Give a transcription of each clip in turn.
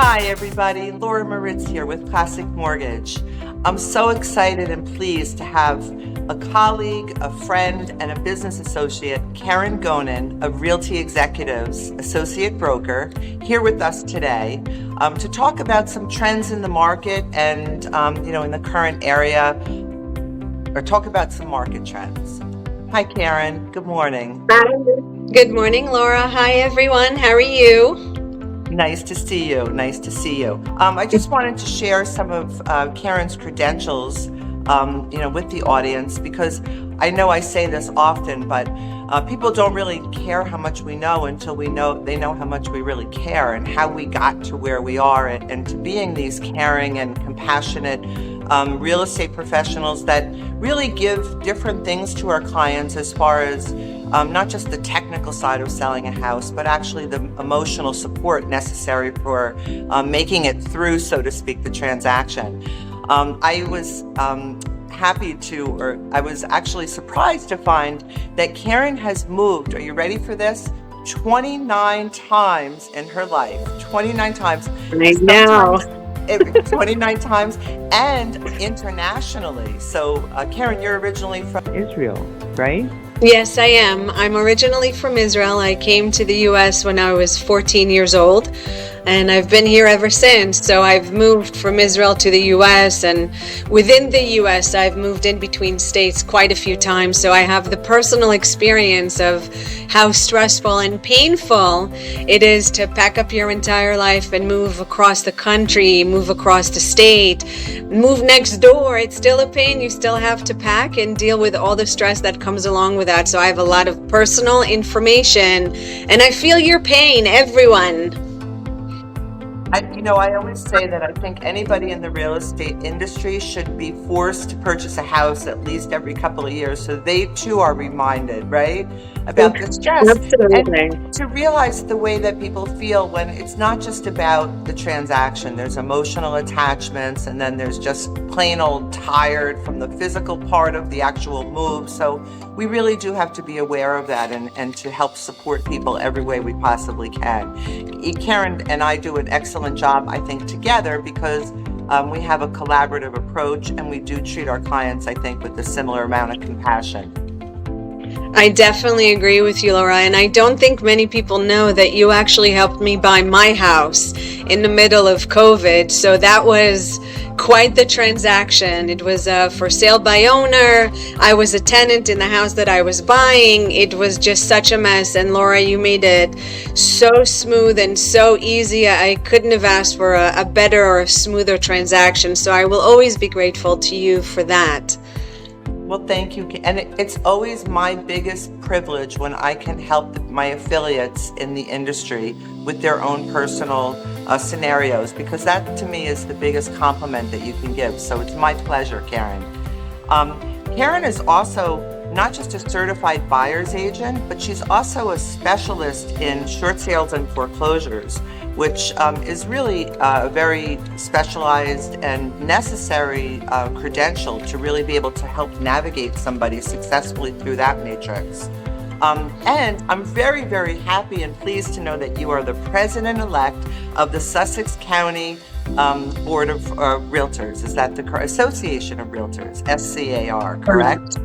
Hi, everybody. Laura Moritz here with Classic Mortgage. I'm so excited and pleased to have a colleague, a friend, and a business associate, Keren Gonen of Realty Executives, associate broker, here with us today to talk about some trends in the market and, in the current area, or talk about some market trends. Hi, Keren. Good morning. Hi. Good morning, Laura. Hi, everyone. How are you? Nice to see you. Nice to see you. I just wanted to share some of Keren's credentials, with the audience, because I know I say this often, but people don't really care how much we know until they know how much we really care and how we got to where we are and to being these caring and compassionate real estate professionals that really give different things to our clients as far as not just the technical side of selling a house, but actually the emotional support necessary for making it through, so to speak, the transaction. I was I was actually surprised to find that Keren has moved, are you ready for this? 29 times in her life. 29 times. I know. 29 times and internationally. So Keren, you're originally from Israel, right? Yes, I am. I'm originally from Israel. I came to the U.S. when I was 14 years old, and I've been here ever since. So I've moved from Israel to the U.S., and within the U.S., I've moved in between states quite a few times. So I have the personal experience of how stressful and painful it is to pack up your entire life and move across the country, move across the state, move next door. It's still a pain. You still have to pack and deal with all the stress that comes along with that. So I have a lot of personal information, and I feel your pain, everyone. I always say that I think anybody in the real estate industry should be forced to purchase a house at least every couple of years, so they too are reminded, right, about the stress. Absolutely. And to realize the way that people feel when it's not just about the transaction. There's emotional attachments, and then there's just plain old tired from the physical part of the actual move. So we really do have to be aware of that and to help support people every way we possibly can. Keren and I do an excellent job, I think, together, because we have a collaborative approach, and we do treat our clients, I think, with a similar amount of compassion. I definitely agree with you, Laura, and I don't think many people know that you actually helped me buy my house in the middle of COVID. So that was quite the transaction. It was for sale by owner. I was a tenant in the house that I was buying. It was just such a mess. And Laura, you made it so smooth and so easy. I couldn't have asked for a better or a smoother transaction. So I will always be grateful to you for that. Well, thank you. And it's always my biggest privilege when I can help my affiliates in the industry with their own personal scenarios, because that to me is the biggest compliment that you can give. So it's my pleasure, Keren. Keren is also not just a certified buyer's agent, but she's also a specialist in short sales and foreclosures, which is really a very specialized and necessary credential to really be able to help navigate somebody successfully through that matrix. And I'm very, very happy and pleased to know that you are the president-elect of the Sussex County Board of Realtors. Is that the Association of Realtors, SCAR, correct?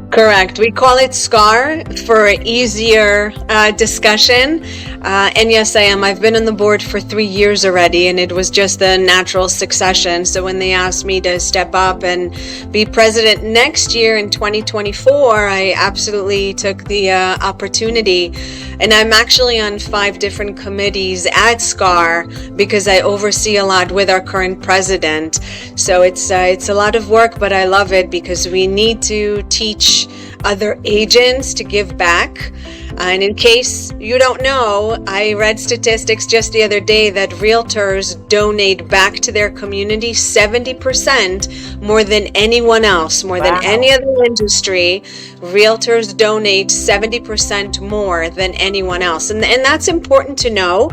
Correct. We call it SCAR for easier discussion. And yes, I am. I've been on the board for 3 years already, and it was just the natural succession. So when they asked me to step up and be president next year in 2024, I absolutely took the opportunity. And I'm actually on 5 different committees at SCAR because I oversee a lot with our current president. So it's a lot of work, but I love it because we need to teach other agents to give back. And in case you don't know, I read statistics just the other day that realtors donate back to their community 70% more than anyone else, more than any other industry. Realtors donate 70% more than anyone else. And that's important to know,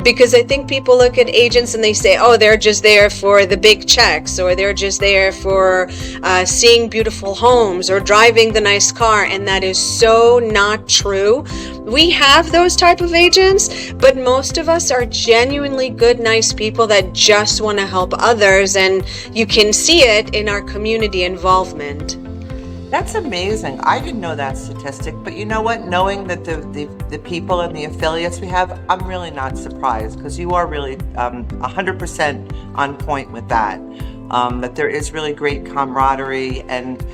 because I think people look at agents and they say, oh, they're just there for the big checks, or they're just there for seeing beautiful homes or driving the nice car, and that is so not true. We have those type of agents, but most of us are genuinely good, nice people that just want to help others, and you can see it in our community involvement. That's amazing. I didn't know that statistic, but you know what? Knowing that the people and the affiliates we have, I'm really not surprised, because you are really 100% on point with that. That there is really great camaraderie and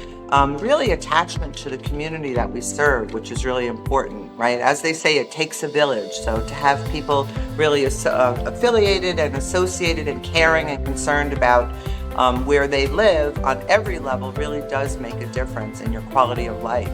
really attachment to the community that we serve, which is really important, right? As they say, it takes a village. So to have people really affiliated and associated and caring and concerned about where they live on every level really does make a difference in your quality of life.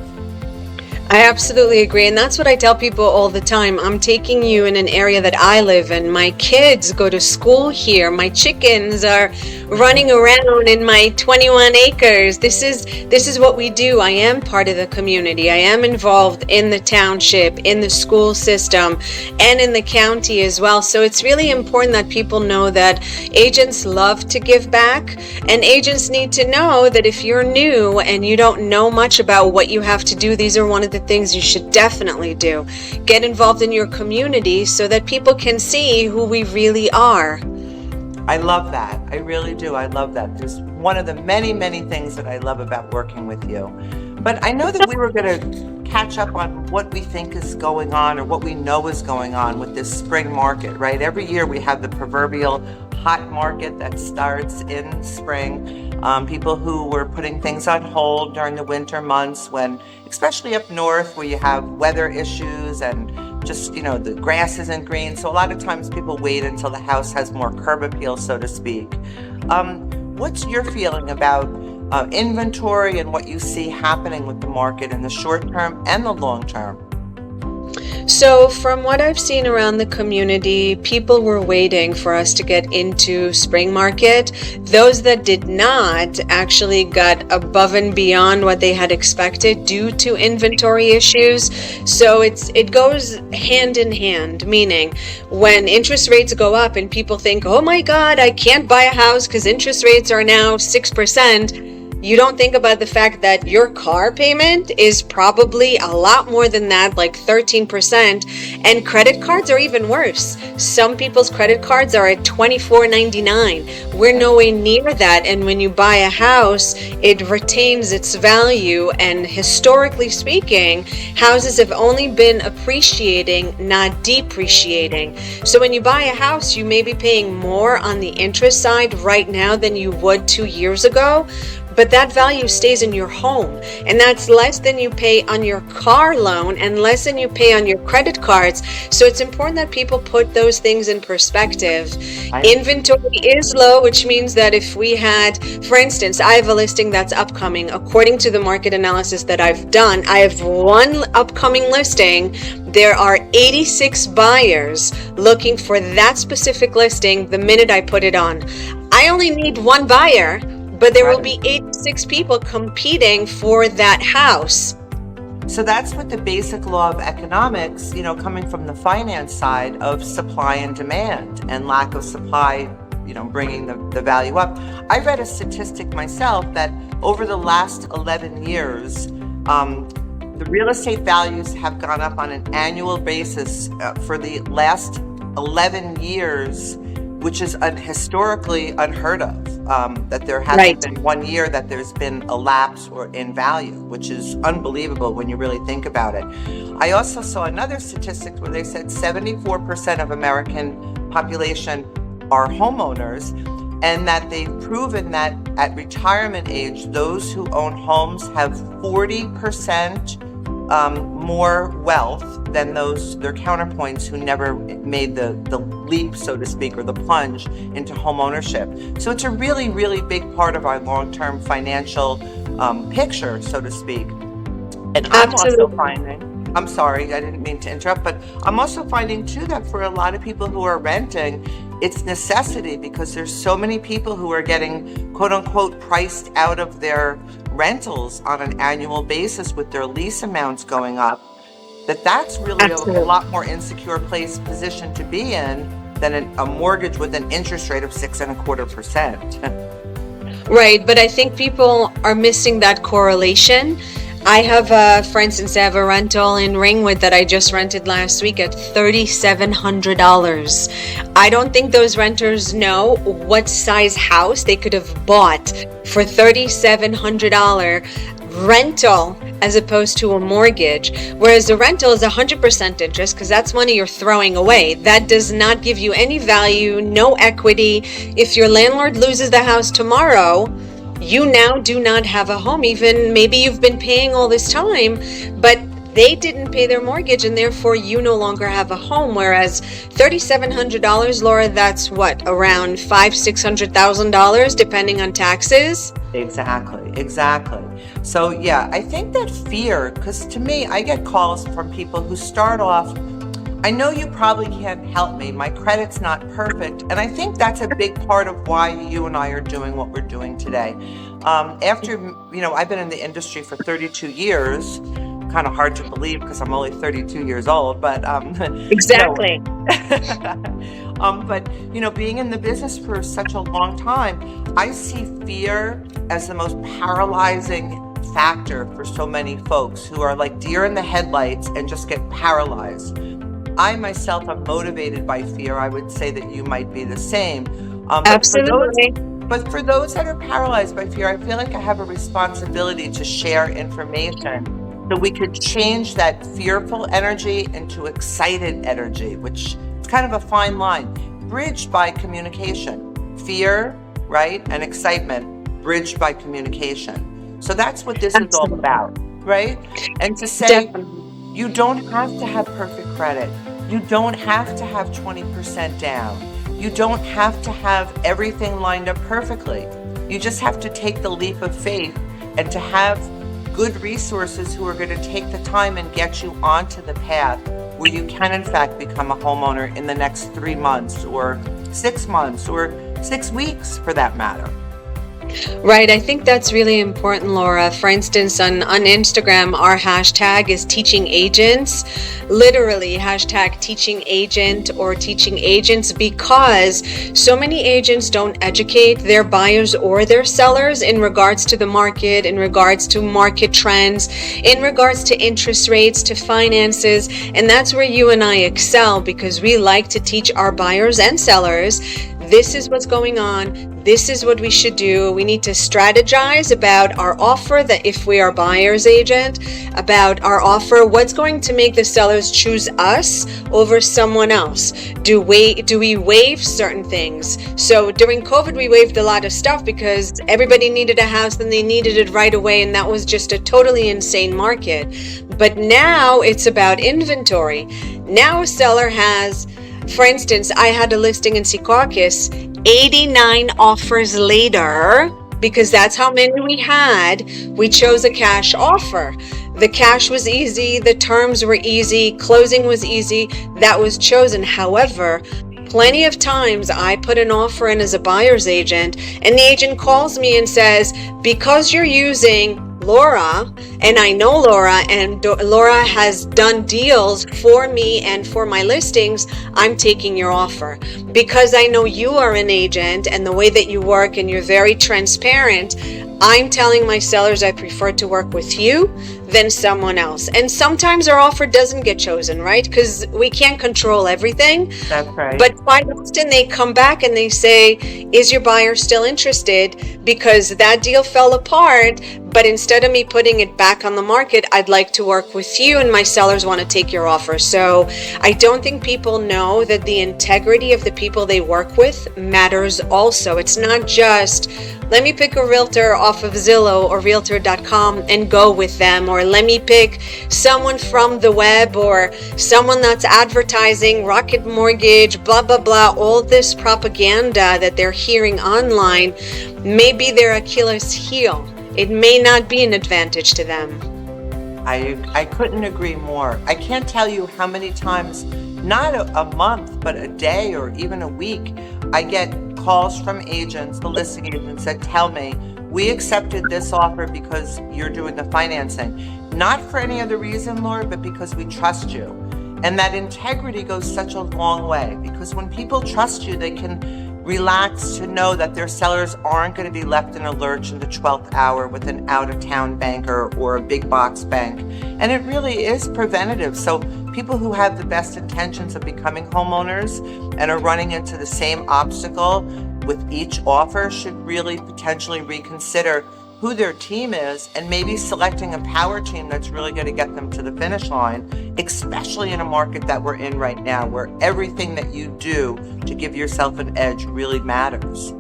I absolutely agree. And that's what I tell people all the time. I'm taking you in an area that I live in. My kids go to school here. My chickens are running around in my 21 acres. This is what we do. I am part of the community. I am involved in the township, in the school system, and in the county as well. So it's really important that people know that agents love to give back, and agents need to know that if you're new and you don't know much about what you have to do, these are one of the things you should definitely do. Get involved in your community so that people can see who we really are. I love that. I really do. I love that. There's one of the many, many things that I love about working with you. But I know that we were going to catch up on what we think is going on, or what we know is going on with this spring market, right? Every year we have the proverbial hot market that starts in spring. People who were putting things on hold during the winter months, when, especially up north, where you have weather issues and just, the grass isn't green. So a lot of times people wait until the house has more curb appeal, so to speak. What's your feeling about inventory and what you see happening with the market in the short term and the long term? So from what I've seen around the community, people were waiting for us to get into spring market. Those that did not actually got above and beyond what they had expected due to inventory issues. So it goes hand in hand, meaning when interest rates go up and people think, oh my God, I can't buy a house because interest rates are now 6%. You don't think about the fact that your car payment is probably a lot more than that, like 13%, and credit cards are even worse. Some people's credit cards are at $24.99. We're nowhere near that, and when you buy a house, it retains its value, and historically speaking, houses have only been appreciating, not depreciating. So when you buy a house, you may be paying more on the interest side right now than you would 2 years ago, but that value stays in your home, and that's less than you pay on your car loan and less than you pay on your credit cards. So it's important that people put those things in perspective. Inventory is low, which means that if we had, for instance, I have a listing that's upcoming. According to the market analysis that I've done, I have one upcoming listing. There are 86 buyers looking for that specific listing the minute I put it on. I only need one buyer, but there will be 86 people competing for that house. So that's what the basic law of economics, coming from the finance side of supply and demand, and lack of supply, bringing the value up. I read a statistic myself that over the last 11 years, the real estate values have gone up on an annual basis for the last 11 years, which is historically unheard of, that there hasn't been 1 year that there's been a lapse or in value, which is unbelievable when you really think about it. I also saw another statistic where they said 74% of American population are homeowners, and that they've proven that at retirement age, those who own homes have 40% more wealth than their counterpoints who never made the leap, so to speak, or the plunge into home ownership. So it's a really, really big part of our long-term financial picture, so to speak. And I'm also finding, I'm sorry, I didn't mean to interrupt, but I'm also finding too that for a lot of people who are renting, it's necessity, because there's so many people who are getting quote unquote priced out of their rentals on an annual basis with their lease amounts going up, that's really a lot more insecure position to be in than a mortgage with an interest rate of 6.25%. Right, but I think people are missing that correlation. I have, for instance, I have a rental in Ringwood that I just rented last week at $3,700. I don't think those renters know what size house they could have bought for $3,700 rental as opposed to a mortgage, whereas a rental is 100% interest because that's money you're throwing away. That does not give you any value, no equity. If your landlord loses the house tomorrow, you now do not have a home. Even maybe you've been paying all this time, but they didn't pay their mortgage and therefore you no longer have a home. Whereas $3,700, Laura, that's what, around $600,000 depending on taxes? Exactly. So yeah, I think that fear, because to me, I get calls from people who start off, I know you probably can't help me. My credit's not perfect. And I think that's a big part of why you and I are doing what we're doing today. I've been in the industry for 32 years, kind of hard to believe because I'm only 32 years old, but Exactly. Being in the business for such a long time, I see fear as the most paralyzing factor for so many folks who are like deer in the headlights and just get paralyzed. I myself am motivated by fear. I would say that you might be the same. Absolutely. But for those that are paralyzed by fear, I feel like I have a responsibility to share information so we could change that fearful energy into excited energy, which is kind of a fine line, bridged by communication. Fear, right, and excitement, bridged by communication. So that's what this is all about, right? And to say, Definitely. you don't have to have perfect credit. You don't have to have 20% down. You don't have to have everything lined up perfectly. You just have to take the leap of faith and to have good resources who are going to take the time and get you onto the path where you can in fact become a homeowner in the next 3 months or 6 months or 6 weeks for that matter. Right. I think that's really important, Laura. For instance, on Instagram, our hashtag is teaching agents, literally hashtag teaching agent or teaching agents, because so many agents don't educate their buyers or their sellers in regards to the market, in regards to market trends, in regards to interest rates, to finances. And that's where you and I excel, because we like to teach our buyers and sellers, this is what's going on. This is what we should do. We need to strategize about our offer, that if we are buyer's agent, about our offer, what's going to make the sellers choose us over someone else. Do we waive certain things? So during COVID, we waived a lot of stuff because everybody needed a house and they needed it right away. And that was just a totally insane market. But now it's about inventory. Now a seller has, for instance, I had a listing in Secaucus, 89 offers later, because that's how many we had, we chose a cash offer. The cash was easy, the terms were easy, closing was easy, that was chosen. However, plenty of times I put an offer in as a buyer's agent and the agent calls me and says, because you're using Laura, and I know Laura, and Laura has done deals for me and for my listings, I'm taking your offer. Because I know you are an agent and the way that you work and you're very transparent, I'm telling my sellers I prefer to work with you than someone else. And sometimes our offer doesn't get chosen, right? Because we can't control everything. That's right. But quite often they come back and they say, is your buyer still interested? Because that deal fell apart, but instead of me putting it back on the market, I'd like to work with you and my sellers want to take your offer. So I don't think people know that the integrity of the people they work with matters also. It's not just, let me pick a realtor off of Zillow or realtor.com and go with them, or let me pick someone from the web or someone that's advertising Rocket Mortgage, blah, blah, blah. All this propaganda that they're hearing online may be their Achilles heel. It may not be an advantage to them. I couldn't agree more. I can't tell you how many times, not a month, but a day or even a week, I get calls from agents, the listing agents that tell me, we accepted this offer because you're doing the financing. Not for any other reason, Laura, but because we trust you. And that integrity goes such a long way, because when people trust you, they can relaxed to know that their sellers aren't going to be left in a lurch in the 12th hour with an out-of-town banker or a big box bank. And it really is preventative. So people who have the best intentions of becoming homeowners and are running into the same obstacle with each offer should really potentially reconsider who their team is and maybe selecting a power team that's really going to get them to the finish line, especially in a market that we're in right now where everything that you do to give yourself an edge really matters.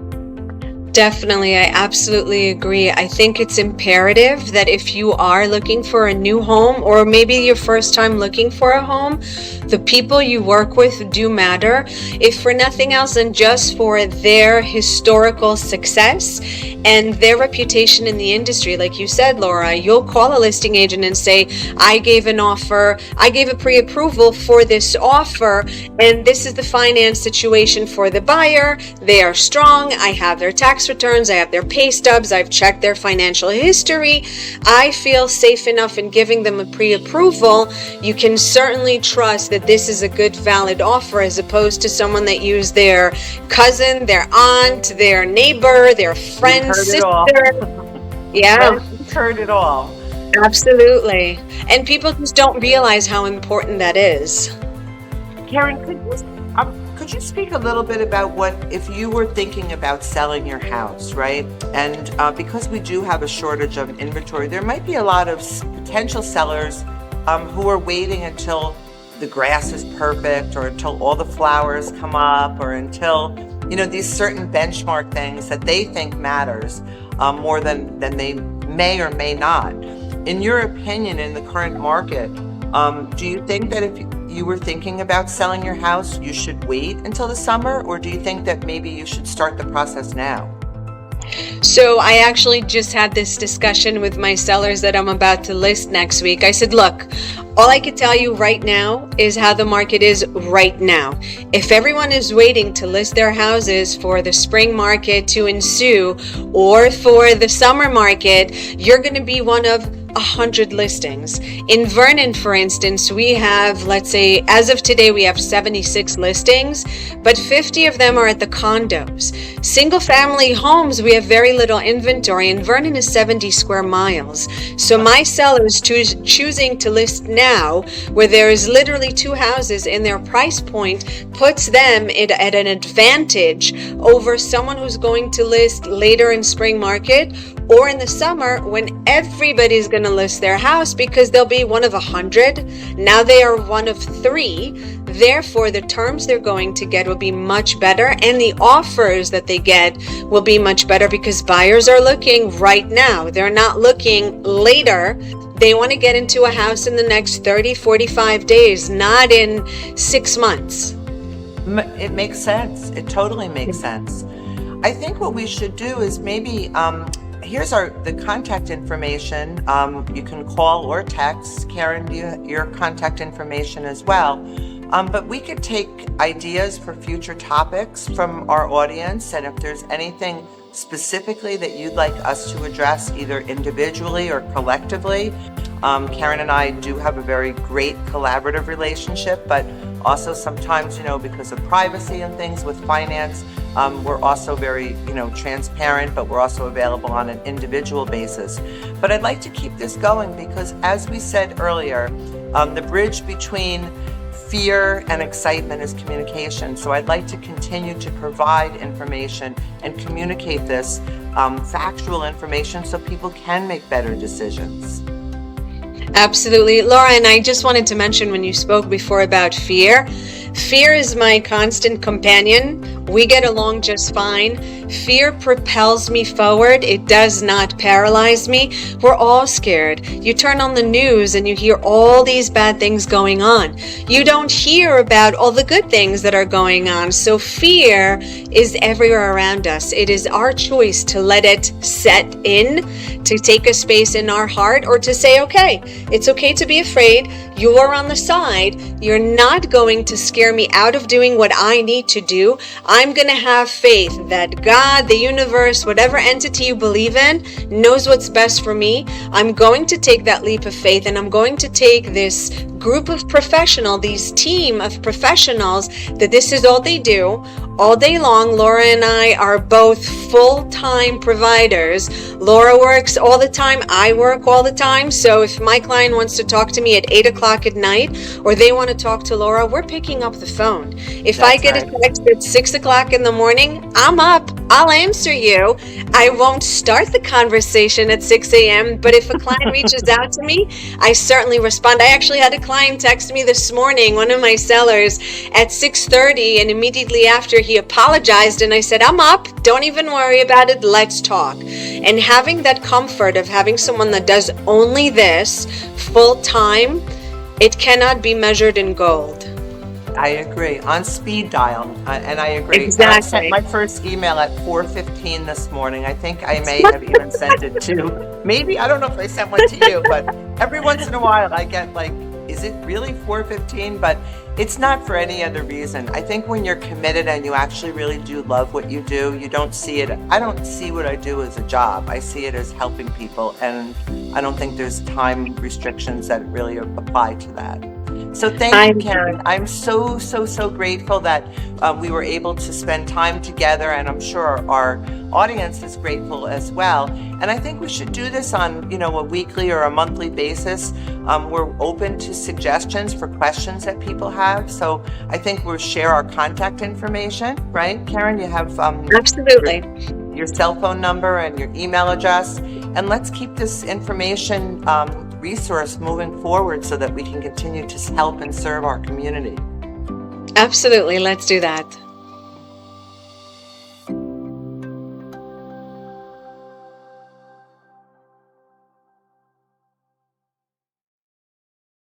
Definitely, I absolutely agree. I think it's imperative that if you are looking for a new home, or maybe your first time looking for a home, the people you work with do matter, if for nothing else than just for their historical success and their reputation in the industry. Like you said, Laura, you'll call a listing agent and say, I gave a pre-approval for this offer, and this is the finance situation for the buyer. They are strong. I have their tax returns, I have their pay stubs, I've checked their financial history. I feel safe enough in giving them a pre-approval. You can certainly trust that this is a good, valid offer, as opposed to someone that used their cousin, their aunt, their neighbor, their friend, sister. Yeah. We've heard it all. Absolutely. And people just don't realize how important that is. Keren, could you speak a little bit about what, if you were thinking about selling your house, right? And because we do have a shortage of inventory, there might be a lot of potential sellers who are waiting until the grass is perfect, or until all the flowers come up, or until, these certain benchmark things that they think matters more than they may or may not. In your opinion, in the current market, do you think that if you were thinking about selling your house, you should wait until the summer, or do you think that maybe you should start the process now? So I actually just had this discussion with my sellers that I'm about to list next week. I said, look, all I can tell you right now is how the market is right now. If everyone is waiting to list their houses for the spring market to ensue, or for the summer market, you're going to be one of 100 listings. In Vernon, for instance, we have, let's say, as of today, we have 76 listings, but 50 of them are at the condos. Single family homes, we have very little inventory, and Vernon is 70 square miles. So my sellers choosing to list now, where there is literally 2 houses in their price point, puts them at an advantage over someone who's going to list later in spring market or in the summer when everybody's going to list their house, because they'll be one of 100. Now they are one of 3. Therefore, the terms they're going to get will be much better, and the offers that they get will be much better, because buyers are looking right now. They're not looking later. They want to get into a house in the next 30, 45 days, not in 6 months. It makes sense. It totally makes sense. I think what we should do is maybe here's the contact information. You can call or text. Keren, your contact information as well. But we could take ideas for future topics from our audience, and if there's anything specifically that you'd like us to address, either individually or collectively. Keren and I do have a very great collaborative relationship, but also sometimes, because of privacy and things with finance, we're also very, transparent, but we're also available on an individual basis. But I'd like to keep this going because, as we said earlier, the bridge between fear and excitement is communication. So I'd like to continue to provide information and communicate this factual information so people can make better decisions. Absolutely. Laura, and I just wanted to mention, when you spoke before about fear is my constant companion. We get along just fine. Fear propels me forward. It does not paralyze me. We're all scared. You turn on the news and you hear all these bad things going on. You don't hear about all the good things that are going on. So fear is everywhere around us. It is our choice to let it set in, to take a space in our heart, or to say, okay, it's okay to be afraid. You're on the side. You're not going to scare me out of doing what I need to do. I'm going to have faith that God, the universe, whatever entity you believe in, knows what's best for me. I'm going to take that leap of faith, and I'm going to take this group of professionals, these team of professionals, that this is all they do. all day long. Laura and I are both full-time providers. Laura works all the time. I work all the time. So if my client wants to talk to me at 8 o'clock at night, or they want to talk to Laura, we're picking up the phone. If I get a text at 6 o'clock in the morning, I'm up. I'll answer you. I won't start the conversation at 6 a.m., but if a client reaches out to me, I certainly respond. I actually had a client text me this morning, one of my sellers, at 6:30, and immediately after he apologized, and I said, I'm up. Don't even worry about it. Let's talk. And having that comfort of having someone that does only this full time, it cannot be measured in gold. I agree. On speed dial, and I agree. Exactly. I sent my first email at 4:15 this morning. I think I may have even sent it to, maybe, I don't know if I sent one to you, but every once in a while I get like, is it really 4:15? But it's not for any other reason. I think when you're committed and you actually really do love what you do, you don't see it, I don't see what I do as a job. I see it as helping people, and I don't think there's time restrictions that really apply to that. So thank you, Keren. I'm so grateful that we were able to spend time together, and I'm sure our audience is grateful as well. And I think we should do this on, a weekly or a monthly basis. We're open to suggestions for questions that people have. So I think we'll share our contact information, right, Keren? You have Absolutely. Your cell phone number and your email address, and let's keep this information resource moving forward so that we can continue to help and serve our community. Absolutely. Let's do that.